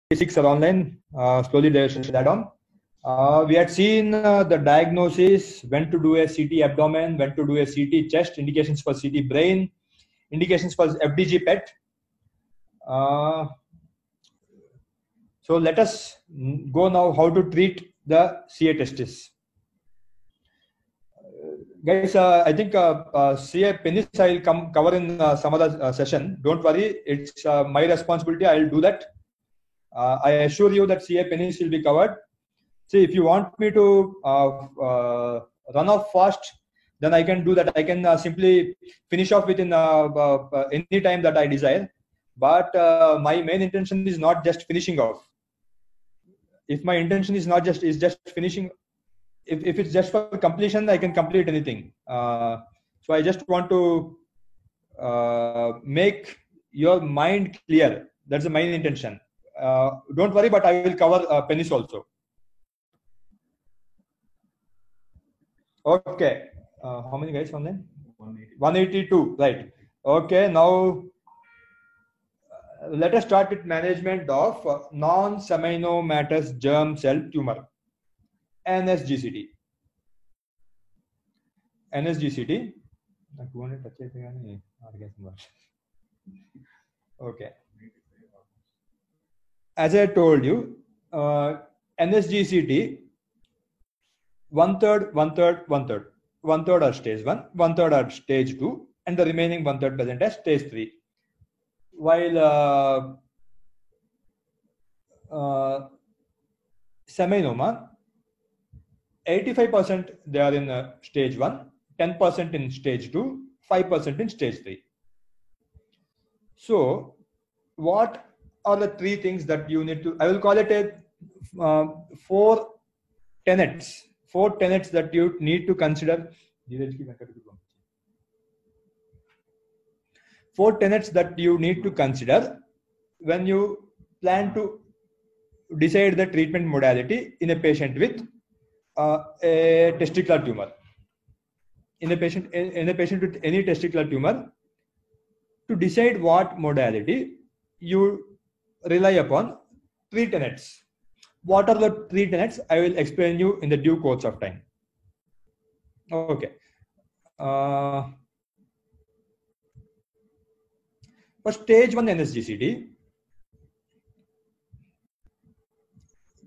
Basics are online. Slowly they should add on. We had seen the diagnosis, when to do a CT abdomen, when to do a CT chest, indications for CT brain, indications for FDG PET. So let us go now how to treat the CA testis. Guys, I think CA penis I will cover in some other session. Don't worry, it's my responsibility. I will do that. I assure you that CA penis will be covered. See, if you want me to run off fast, then I can do that. I can simply finish off within any time that I desire. But my main intention is not just finishing off. If my intention is not just finishing, if it's just for completion, I can complete anything. So I just want to make your mind clear. That's the main intention. Don't worry, but I will cover penis also. Okay. How many guys online? 182. Right. Okay. Now let us start with management of non-seminomatous germ cell tumor. NSGCT. NSGCT. Okay. As I told you, NSGCT, one third are stage 1, one third are stage 2, and the remaining one third present as stage 3. While seminoma, 85% they are in stage 1, 10% in stage 2, 5% in stage 3. So what are the three things that you need to, I will call it a 4 tenets that you need to consider. 4 tenets that you need to consider when you plan to decide the treatment modality in a patient with a testicular tumor. In a patient with any testicular tumor, to decide what modality, you rely upon 3 tenets. What are the 3 tenets? I will explain you in the due course of time. Okay. For stage 1 NSGCT,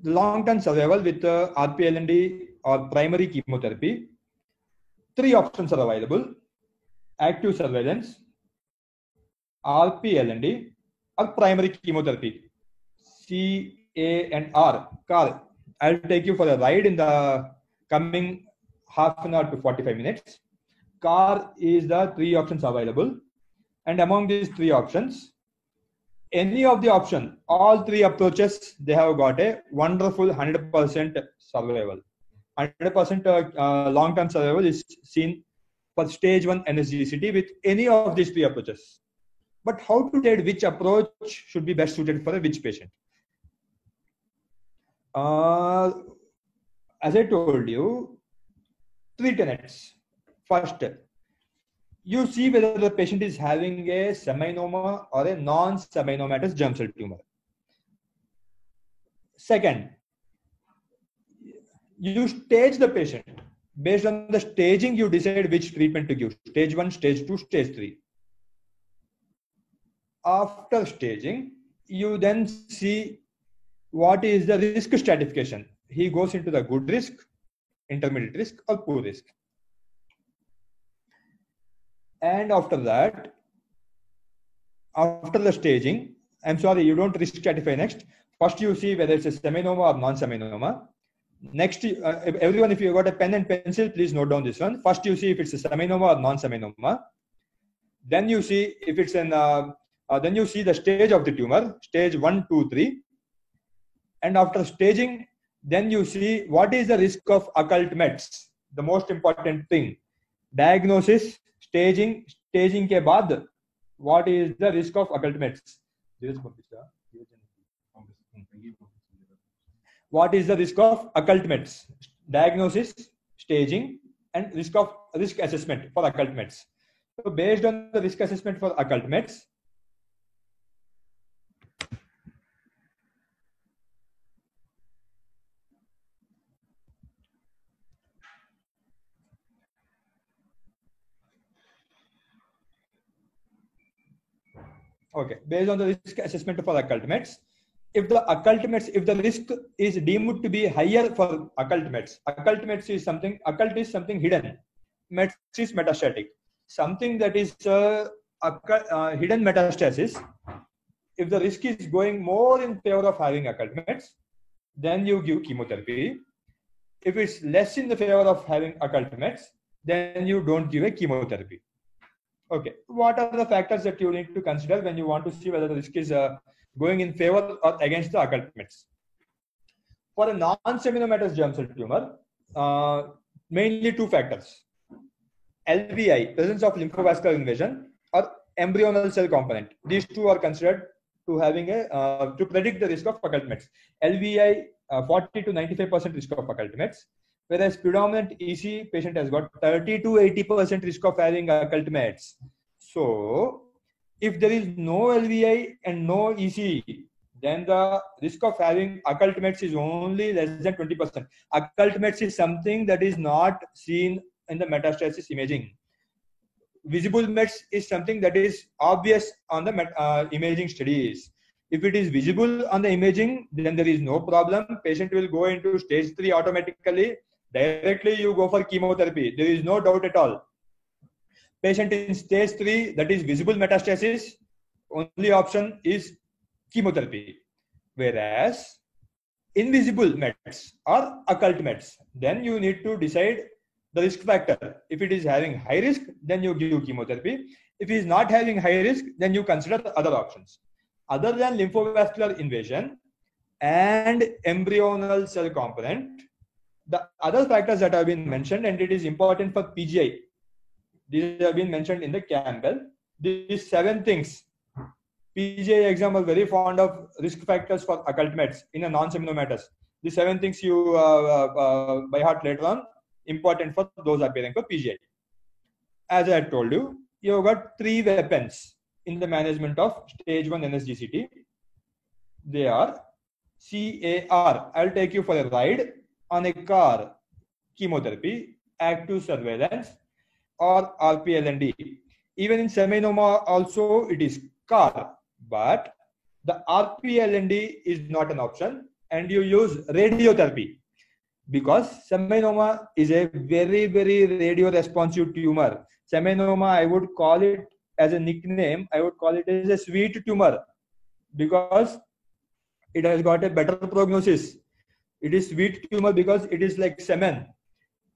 the long-term survival with RP-LND or primary chemotherapy, 3 options are available: active surveillance, RP-LND, or primary chemotherapy. C, A, and R. CAR. I'll take you for a ride in the coming half an hour to 45 minutes. CAR is the 3 options available, and among these 3 options, any of the option, all 3 approaches, they have got a wonderful 100% survival. 100% long-term survival is seen for stage 1 NSGCT with any of these 3 approaches. But how to decide which approach should be best suited for which patient? As I told you, 3 tenets. First, you see whether the patient is having a seminoma or a non-seminomatous germ cell tumor. Second, you stage the patient. Based on the staging, you decide which treatment to give. Stage 1, stage 2, stage 3. After staging, you then see what is the risk stratification. He goes into the good risk, intermediate risk, or poor risk. And after that, after the staging, I'm sorry, you don't risk stratify next. First, you see whether it's a seminoma or non-seminoma. Next, everyone, if you got a pen and pencil, please note down this one. First, you see if it's a seminoma or non-seminoma. Then you see if it's an, then you see the stage of the tumor, stage 1, 2, 3. And after staging, then you see what is the risk of occult mets. The most important thing, diagnosis, staging ke baad, what is the risk of occult mets? What is the risk of occult mets? Diagnosis, staging, and risk assessment for occult mets. So based on the risk assessment for occult mets, Okay, based on the risk assessment for occult mets, if the risk is deemed to be higher for occult mets is something hidden. Mets is metastatic. Something that is hidden metastasis. If the risk is going more in favor of having occult mets, then you give chemotherapy. If it's less in the favor of having occult mets, then you don't give a chemotherapy. Okay, what are the factors that you need to consider when you want to see whether the risk is going in favor or against the occult mets? For a non-seminomatous germ cell tumor, mainly two factors: LVI, presence of lymphovascular invasion, or embryonal cell component. These two are considered to having to predict the risk of occult mets. LVI, 40 to 95% risk of occult mets, whereas predominant EC patient has got 30 to 80% risk of having occult mets. So, if there is no LVI and no EC, then the risk of having occult mets is only less than 20%. Occult mets is something that is not seen in the metastasis imaging. Visible mets is something that is obvious on the imaging studies. If it is visible on the imaging, then there is no problem. Patient will go into stage 3 automatically. Directly you go for chemotherapy. There is no doubt at all. Patient in stage 3, that is visible metastasis, only option is chemotherapy. Whereas invisible mets or occult mets, then you need to decide the risk factor. If it is having high risk, then you give chemotherapy. If it is not having high risk, then you consider other options. Other than lymphovascular invasion and embryonal cell component, the other factors that have been mentioned, and it is important for PGI, these have been mentioned in the Campbell. These 7 things. PGI exam are very fond of risk factors for occult mets in a non-seminomatous. The 7 things you by heart later on, important for those appearing for PGI. As I told you, you've got 3 weapons in the management of stage 1 NSGCT. They are CAR, I'll take you for a ride on a car, chemotherapy, active surveillance, or RPLND. Even in seminoma also it is CAR, but the RPLND is not an option, and you use radiotherapy because seminoma is a very, very radio responsive tumor. Seminoma, I would call it as a nickname, I would call it as a sweet tumor because it has got a better prognosis. It is sweet tumor because it is like semen.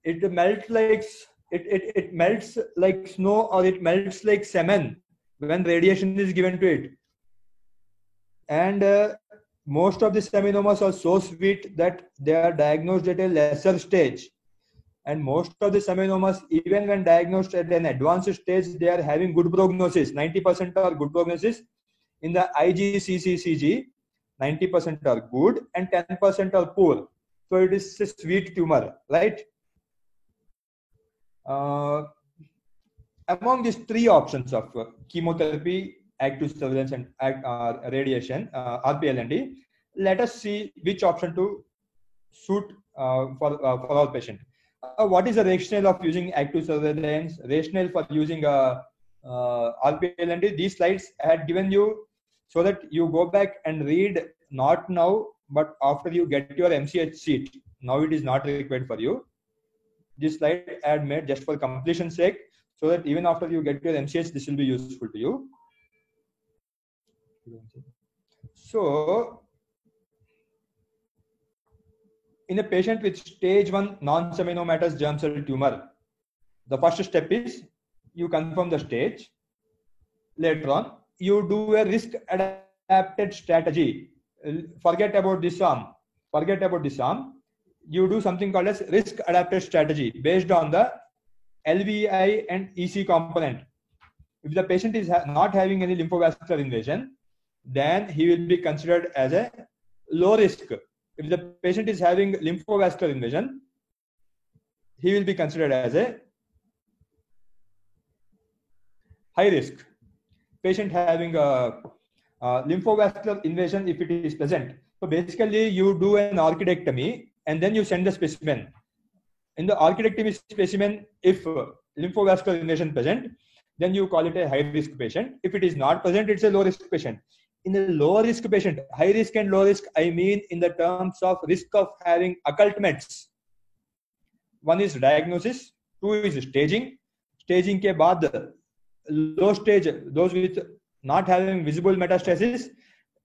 It melts like it melts like snow, or it melts like semen when radiation is given to it. And most of the seminomas are so sweet that they are diagnosed at a lesser stage. And most of the seminomas, even when diagnosed at an advanced stage, they are having good prognosis. 90% are good prognosis. In the IGCCCG, 90% are good and 10% are poor. So it is a sweet tumor, right? Among these 3 options of chemotherapy, active surveillance, and radiation, RPLND, let us see which option to suit for our patient. What is the rationale of using active surveillance? Rationale for using RPLND? These slides I had given you so that you go back and read, not now, but after you get your MCH seat. Now it is not required for you. This slide I had made just for completion's sake, so that even after you get your MCH, this will be useful to you. So, in a patient with stage 1 non-seminomatous germ cell tumor, the first step is you confirm the stage. Later on, you do a risk adapted strategy. Forget about this arm. You do something called as risk adapted strategy based on the LVI and EC component. If the patient is not having any lymphovascular invasion, then he will be considered as a low risk. If the patient is having lymphovascular invasion, he will be considered as a high risk. Patient having a lymphovascular invasion, if it is present. So basically, you do an orchidectomy and then you send the specimen. In the orchidectomy specimen, if lymphovascular invasion present, then you call it a high risk patient. If it is not present, it's a low risk patient. In a low risk patient, high risk and low risk, I mean in the terms of risk of having occult mets. One is diagnosis, two is staging. Staging ke baad, low stage, those with not having visible metastasis,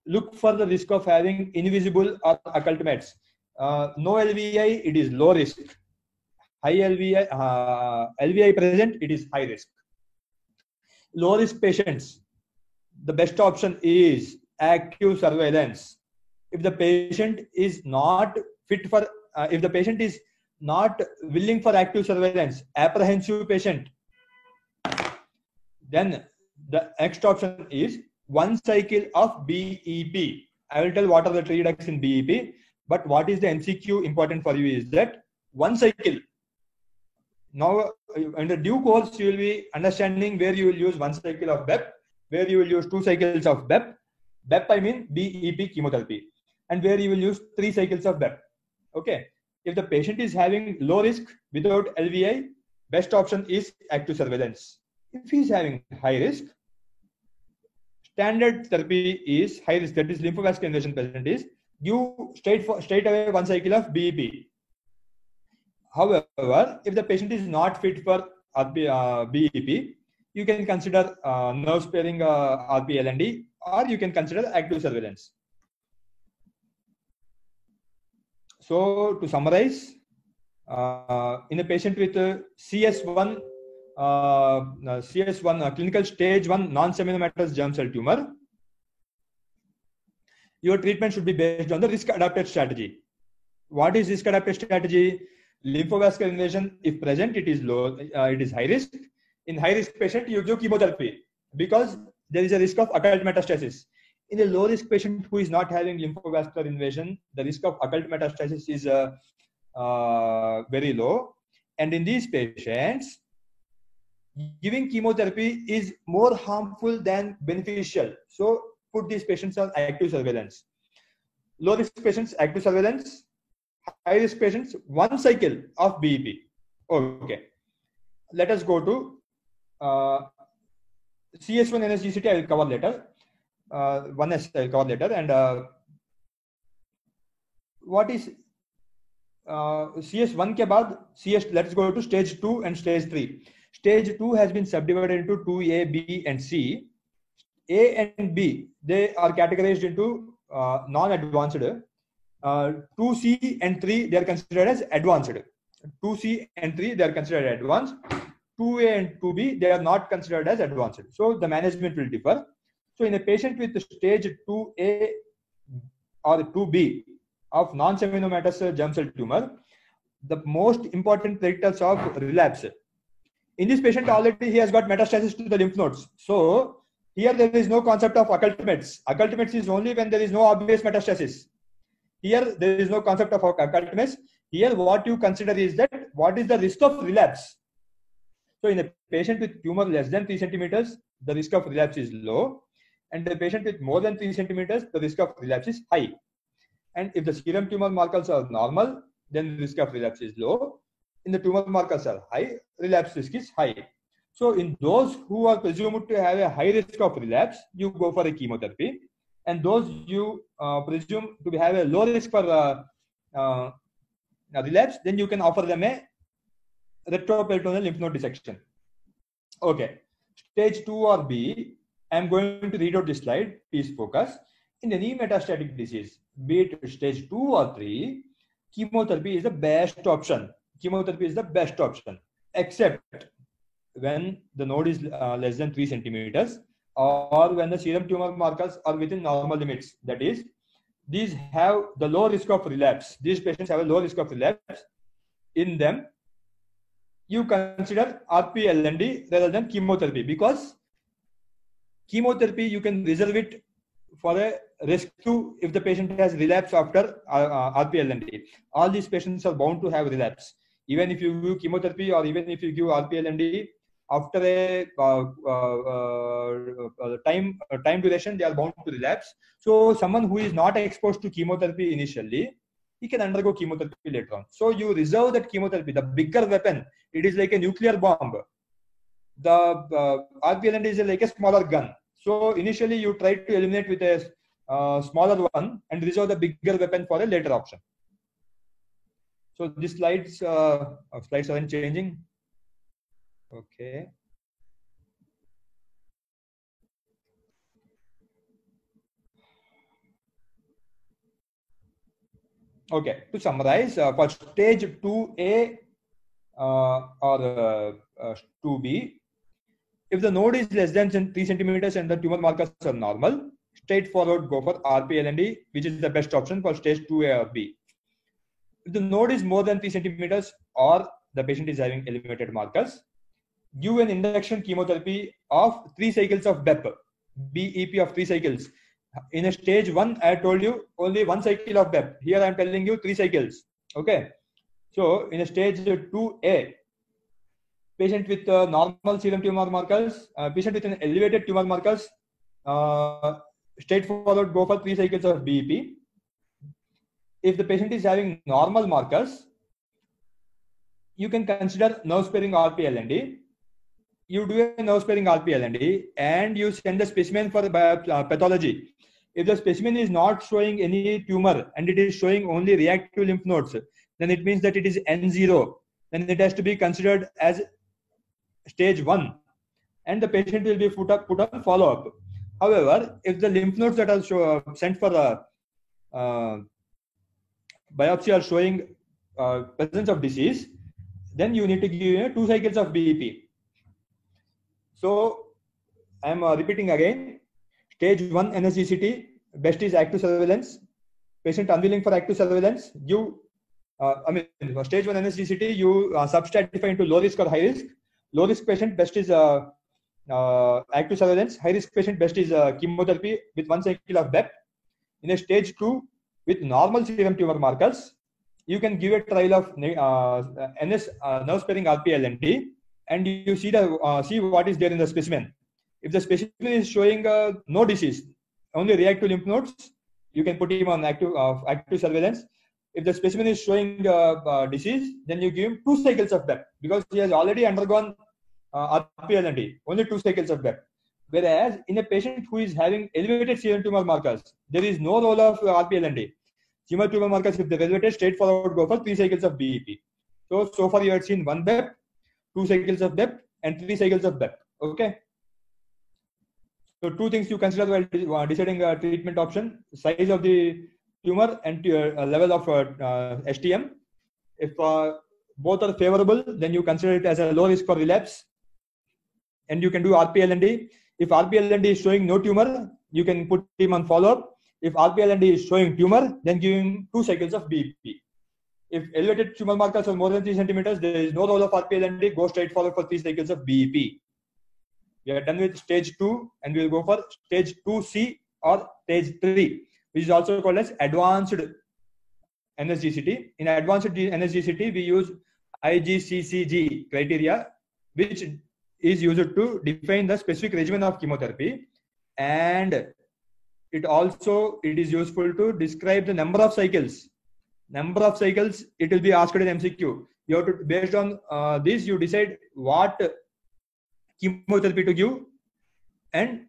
look for the risk of having invisible or occult mets. No LVI, it is low risk. High LVI, LVI present, it is high risk. Low risk patients, the best option is active surveillance. If the patient is not fit for, if the patient is not willing for active surveillance, apprehensive patient, then the next option is one cycle of BEP. I will tell what are the three drugs in BEP, but what is the MCQ important for you is that one cycle. Now, under due course, you will be understanding where you will use one cycle of BEP, where you will use two cycles of BEP. BEP, I mean BEP chemotherapy, and where you will use 3 cycles of BEP. Okay. If the patient is having low risk without LVI, best option is active surveillance. If he is having high risk, standard therapy is high risk, that is lymphovascular invasion patient, is give straight away one cycle of BEP. However, if the patient is not fit for BEP, you can consider nerve sparing RP-LND, or you can consider active surveillance. So to summarize, in a patient with CS1 clinical stage 1 non-seminomatous germ cell tumor, your treatment should be based on the risk adapted strategy. What is risk adapted strategy? Lymphovascular invasion, if present, it is low, it is high risk. In high risk patient, you give chemotherapy because there is a risk of occult metastasis. In a low risk patient who is not having lymphovascular invasion, the risk of occult metastasis is very low. And in these patients, giving chemotherapy is more harmful than beneficial. So put these patients on active surveillance. Low risk patients, active surveillance. High risk patients, one cycle of BEP. Okay. Let us go to CS1 NSGCT. I will cover later. 1S I will cover later. And what is CS1 ke baad CS? Let's go to stage 2 and stage 3. Stage 2 has been subdivided into 2A, B, and C. A and B, they are categorized into non-advanced. 2C and 3, they are considered as advanced. 2C and 3, they are considered advanced. 2A and 2B, they are not considered as advanced. So the management will differ. So in a patient with stage 2A or 2B of non-seminomatous germ cell tumor, the most important predictors of relapse. In this patient, already he has got metastasis to the lymph nodes. So here there is no concept of occult mets. Occult mets is only when there is no obvious metastasis. Here there is no concept of occult mets. Here what you consider is that what is the risk of relapse. So in a patient with tumor less than 3 centimeters, the risk of relapse is low. And the patient with more than 3 centimeters, the risk of relapse is high. And if the serum tumor markers are normal, then the risk of relapse is low. In the tumor markers are high, relapse risk is high. So in those who are presumed to have a high risk of relapse, you go for a chemotherapy. And those you presume to have a low risk for relapse, then you can offer them a retroperitoneal lymph node dissection. Okay. Stage 2 or B, I am going to read out this slide. Please focus. In any metastatic disease, be it stage 2 or 3, chemotherapy is the best option. Chemotherapy is the best option, except when the node is less than 3 centimeters, or when the serum tumor markers are within normal limits. That is, these have the low risk of relapse. These patients have a low risk of relapse. In them, you consider RP-LND rather than chemotherapy, because chemotherapy you can reserve it for a rescue if the patient has relapse after RP-LND. All these patients are bound to have relapse. Even if you give chemotherapy or even if you give RP-LND, after a time duration, they are bound to relapse. So someone who is not exposed to chemotherapy initially, he can undergo chemotherapy later on. So you reserve that chemotherapy, the bigger weapon. It is like a nuclear bomb. the RPLND is like a smaller gun. So initially you try to eliminate with a smaller one and reserve the bigger weapon for a later option. So these slides aren't changing. Okay. Okay. To summarize, for stage 2A or 2B, if the node is less than 3 centimeters and the tumor markers are normal, straightforward go for RPLND, which is the best option for stage 2A or B. If the node is more than 3 centimeters or the patient is having elevated markers, give an induction chemotherapy of 3 cycles of BEP of 3 cycles. In a stage 1, I told you only 1 cycle of BEP. Here I am telling you 3 cycles. Okay. So in a stage 2A, patient with normal serum tumor markers, patient with an elevated tumor markers, straightforward go for 3 cycles of BEP. If the patient is having normal markers, you can consider nerve sparing RPLND. You do a nerve sparing RPLND and you send the specimen for pathology. If the specimen is not showing any tumor and it is showing only reactive lymph nodes, then it means that it is N0. Then it has to be considered as stage 1 and the patient will be put on follow-up. However, if the lymph nodes that are sent for biopsy are showing presence of disease, then you need to give 2 cycles of BEP. So I am repeating again. Stage 1 NSGCT, best is active surveillance. Patient unwilling for active surveillance, you for stage 1 NSGCT, you substratify into low risk or high risk. Low risk patient, best is active surveillance. High risk patient, best is chemotherapy with 1 cycle of BEP. In a stage 2, with normal serum tumor markers, you can give a trial of NS nerve sparing RPLND, and you see what is there in the specimen. If the specimen is showing no disease, only reactive lymph nodes, you can put him on active surveillance. If the specimen is showing disease, then you give him 2 cycles of BEP because he has already undergone RPLND, only 2 cycles of BEP. Whereas in a patient who is having elevated serum tumor markers, there is no role of RPLND. Serum tumor markers, if they're elevated, straightforward go for 3 cycles of BEP. So far you have seen 1 BEP, 2 cycles of BEP, and 3 cycles of BEP. Okay. So 2 things you consider while deciding a treatment option: size of the tumor and level of STM. If both are favorable, then you consider it as a low risk for relapse, and you can do RPLND. If RPLND is showing no tumor, you can put him on follow-up. If RPLND is showing tumor, then give him 2 cycles of BEP. If elevated tumor markers are more than 3 centimeters, there is no role of RPLND. Go straight forward for 3 cycles of BEP. We are done with stage 2 and we will go for stage 2C or stage 3, which is also called as advanced NSGCT. In advanced NSGCT, we use IGCCG criteria, which is used to define the specific regimen of chemotherapy, and it is useful to describe the number of cycles. Number of cycles, it will be asked in MCQ. You have to, based on this, you decide what chemotherapy to give and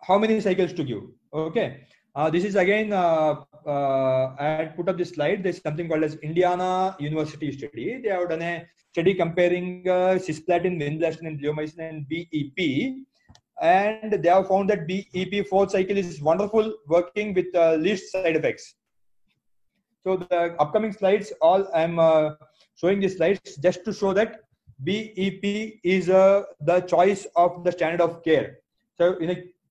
how many cycles to give. Okay. This is again, I had put up this slide. There's something called as Indiana University study. They have done a study comparing cisplatin, vinblastine, and bleomycin and BEP. And they have found that BEP 4th cycle is wonderful, working with least side effects. So the upcoming slides, I'm showing these slides just to show that BEP is the choice of the standard of care. So in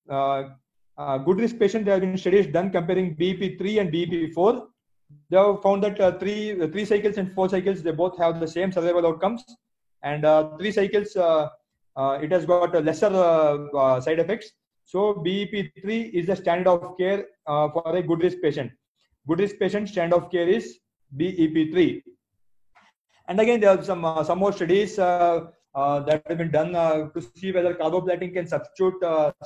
a good risk patient, there have been studies done comparing BEP 3 and BEP 4. They have found that 3 cycles and 4 cycles, they both have the same survival outcomes. And 3 cycles, it has got lesser side effects. So BEP 3 is the standard of care for a good risk patient. Good risk patient standard of care is BEP 3. And again, there are some more studies that have been done to see whether carboplatin can substitute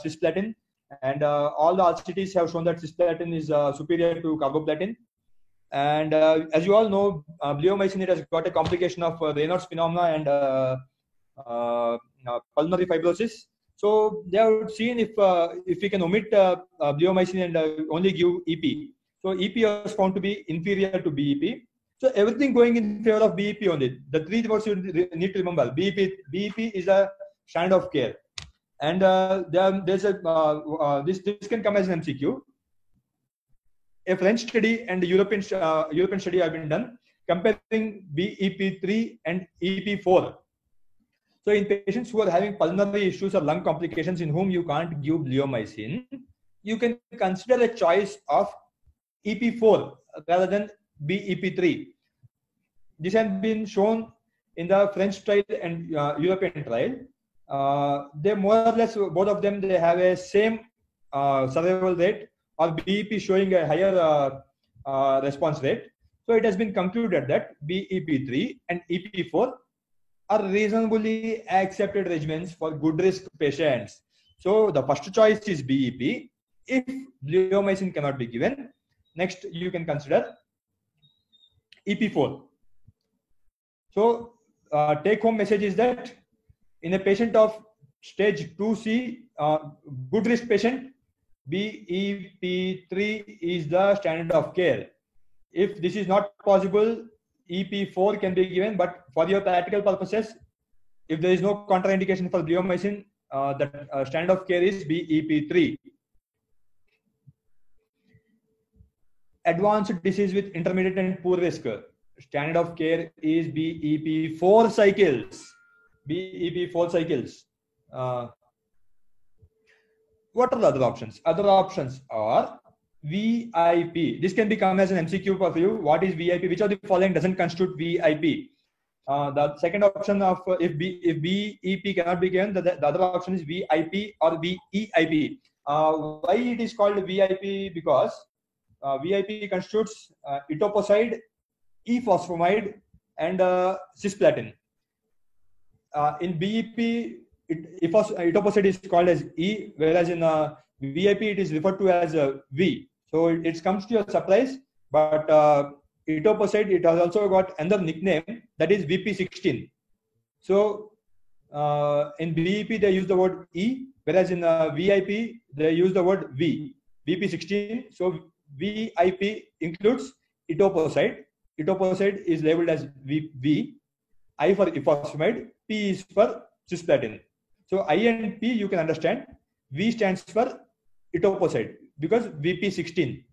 cisplatin. And all the RCTs have shown that cisplatin is superior to carboplatin. And as you all know, bleomycin, it has got a complication of Raynaud's phenomena and pulmonary fibrosis. So they have seen if we can omit bleomycin and only give EP. So EP was found to be inferior to BEP. So everything going in favor of BEP only. The three words you need to remember. BEP is a standard of care, and there's a this can come as an MCQ. A French study and European study have been done comparing BEP3 and EP4. So in patients who are having pulmonary issues or lung complications in whom you can't give bleomycin, you can consider a choice of EP4 rather than BEP3. This has been shown in the French trial and European trial. They more or less, both of them, they have a same survival rate, or BEP showing a higher response rate. So it has been concluded that BEP3 and EP4 are reasonably accepted regimens for good risk patients. So the first choice is BEP. If bleomycin cannot be given, next you can consider EP4. So take home message is that in a patient of stage 2C, good risk patient, BEP3 is the standard of care. If this is not possible, EP4 can be given, but for your practical purposes, if there is no contraindication for bleomycin, the standard of care is BEP3. Advanced disease with intermediate and poor risk, standard of care is BEP4 cycles. BEP4 cycles. What are the other options? Other options are VIP. This can become as an MCQ for you. What is VIP? Which of the following doesn't constitute VIP? The second option of if BEP cannot be given, the other option is VIP or VEIP. Why it is called VIP? Because VIP constitutes etoposide, E-phosphomide, and cisplatin. In BEP, etoposide is called as E, whereas in VIP it is referred to as V. So it comes to your surprise, but etoposide, it has also got another nickname, that is VP16. So in BEP they use the word E, whereas in VIP they use the word V, VP16. So VIP includes etoposide. Etoposide is labeled as V, I for ephosphomide, P is for cisplatin. So I and P you can understand. V stands for etoposide because VP16.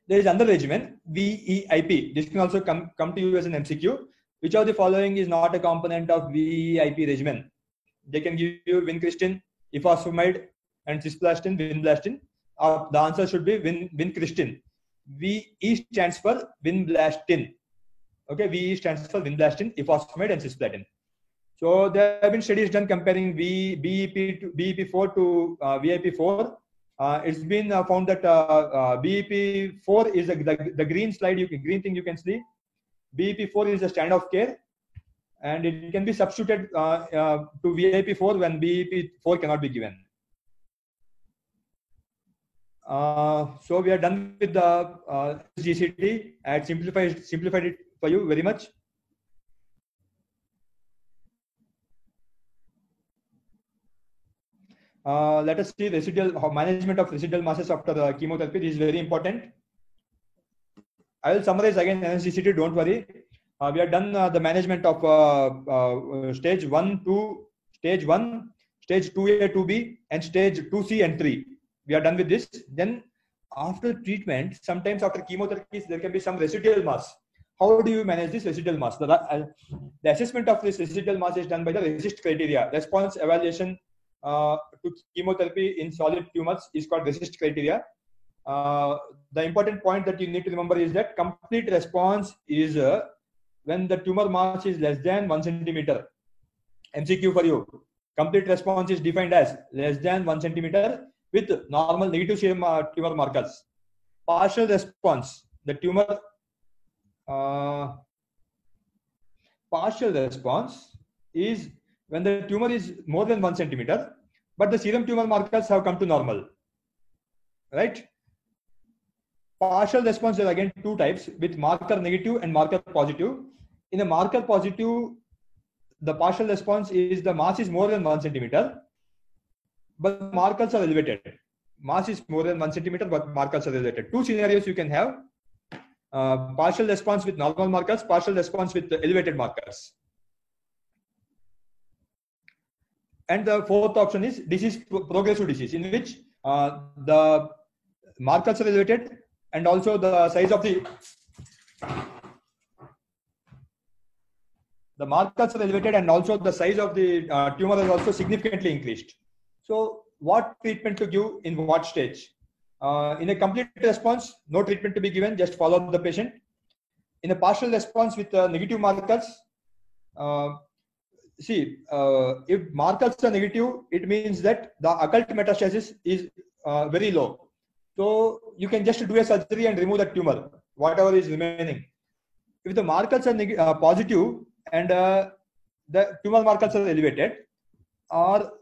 There is another regimen, VEIP. This can also come to you as an MCQ. Which of the following is not a component of VEIP regimen? They can give you vincristin, ephosphomide, and cisplatin, vinblastin. The answer should be vincristin. VE stands for vinblastin. Okay, VE stands for vinblastin, ephosphomide, and cisplatin. So there have been studies done comparing BEP4 to VIP4. It's been found that BEP4 is the green slide, green thing you can see. BEP4 is a standard of care, and it can be substituted to VIP4 when BEP4 cannot be given. So we are done with the GCT. I had simplified it for you very much. Let us see management of residual masses after chemotherapy. This is very important. I will summarize again NSGCT, don't worry. We have done the management of stage 1 to stage 1, stage 2A, 2B, and stage 2C and 3. We are done with this. Then after treatment, sometimes after chemotherapy, there can be some residual mass. How do you manage this residual mass? The assessment of this residual mass is done by the RECIST criteria. Response evaluation to chemotherapy in solid tumors is called RECIST criteria. The important point that you need to remember is that complete response is when the tumor mass is less than 1 centimeter. MCQ for you. Complete response is defined as less than 1 centimeter with normal negative serum tumor markers. Partial response, the tumor partial response is when the tumor is more than 1 centimeter, but the serum tumor markers have come to normal, right? Partial response is again two types, with marker negative and marker positive. In a marker positive, the partial response is the mass is more than 1 centimeter, but markers are elevated. Mass is more than 1 centimeter, but markers are elevated. Two scenarios you can have: partial response with normal markers, partial response with elevated markers. And the fourth option is disease, progressive disease, in which the markers are elevated and also the size of the markers are elevated and also the size of the tumor is also significantly increased. So what treatment to give in what stage? In a complete response, no treatment to be given, just follow the patient. In a partial response with negative markers, if markers are negative, it means that the occult metastasis is very low. So you can just do a surgery and remove the tumor, whatever is remaining. If the markers are positive and the tumor markers are elevated, or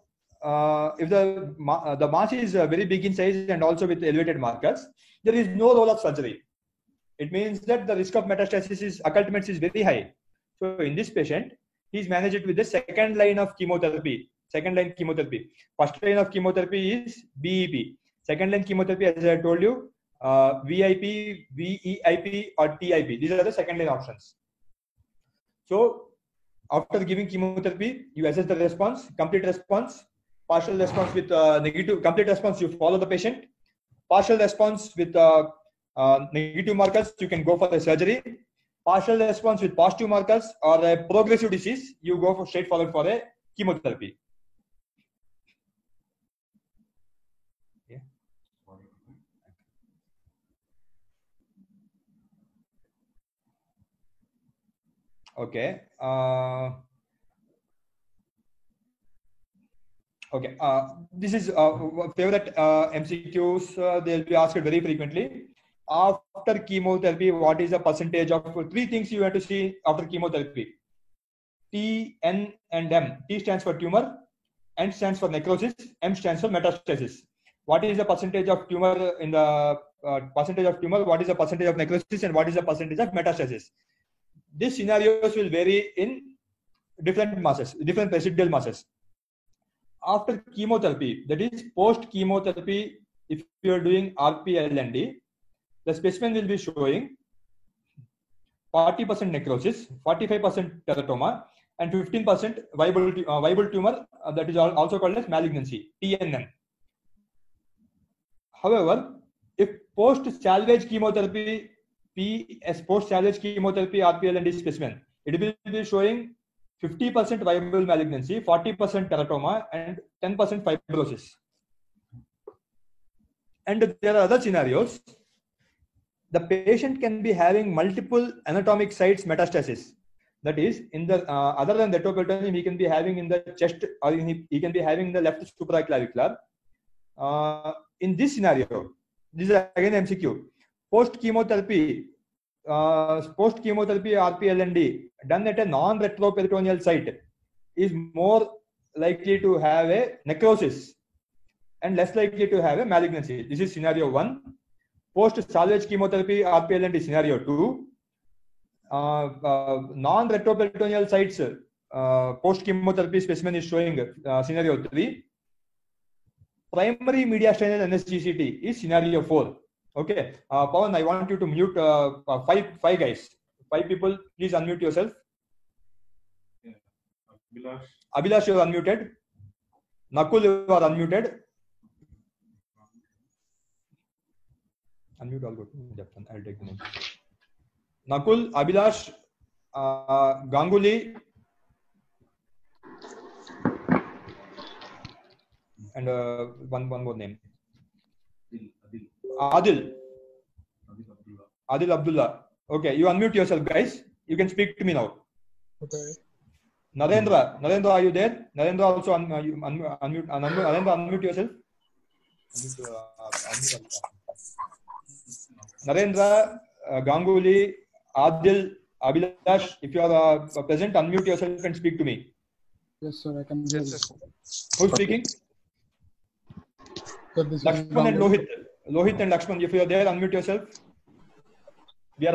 if the mass is very big in size and also with elevated markers, there is no role of surgery. It means that the risk of metastasis occult mets is very high. So in this patient, he is managed with the second line of chemotherapy. Second line chemotherapy. First line of chemotherapy is BEP. Second line chemotherapy, as I told you, VIP, VEIP, or TIP. These are the second line options. So after giving chemotherapy, you assess the response, complete response, partial response with negative, complete response, you follow the patient. Partial response with negative markers, you can go for the surgery. Partial response with positive markers or a progressive disease, you go for straight forward for a chemotherapy. Yeah. Okay. Okay. This is favorite MCQs. They'll be asked very frequently. After chemotherapy, what is the percentage of three things you have to see after chemotherapy? T, N, and M. T stands for tumor, N stands for necrosis, M stands for metastasis. What is the percentage of tumor in the percentage of tumor? What is the percentage of necrosis, and what is the percentage of metastasis? These scenarios will vary in different masses, different residual masses. After chemotherapy, that is post chemotherapy, if you are doing RP-LND, the specimen will be showing 40% necrosis, 45% teratoma, and 15% viable tumor, that is also called as malignancy, TNN. However, if post-salvage chemotherapy, post-salvage chemotherapy RP-LND specimen, it will be showing 50% viable malignancy, 40% teratoma, and 10% fibrosis. And there are other scenarios. The patient can be having multiple anatomic sites metastasis. That is, in the other than retroperitoneum, he can be having in the chest, or he can be having in the left supraclavicular. In this scenario, this is again MCQ. Post chemotherapy RP-LND done at a non-retroperitoneal site is more likely to have a necrosis and less likely to have a malignancy. This is scenario 1. Post-salvage chemotherapy RP-LND scenario 2. Non-retroperitoneal sites post-chemotherapy specimen is showing scenario 3. Primary mediastinal NSGCT is scenario 4. Okay, Pawan, I want you to mute five guys. 5 people, please unmute yourself. Yeah. Abhilash, you are unmuted. Nakul, you are unmuted. Unmute all good. I'll take the name. Nakul, Abhilash, Ganguly, and one more name. Adil Abdullah. Okay, you unmute yourself, guys. You can speak to me now. Okay. Narendra, are you there? Narendra also unmute. Narendra, unmute yourself. Narendra, Ganguly, Adil, Abhilash, if you are present, unmute yourself and speak to me. Yes, sir. I can hear you. Who's speaking? Sir, this is Lakshman and Lohit. Lohit and Lakshman, if you are there, unmute yourself. We are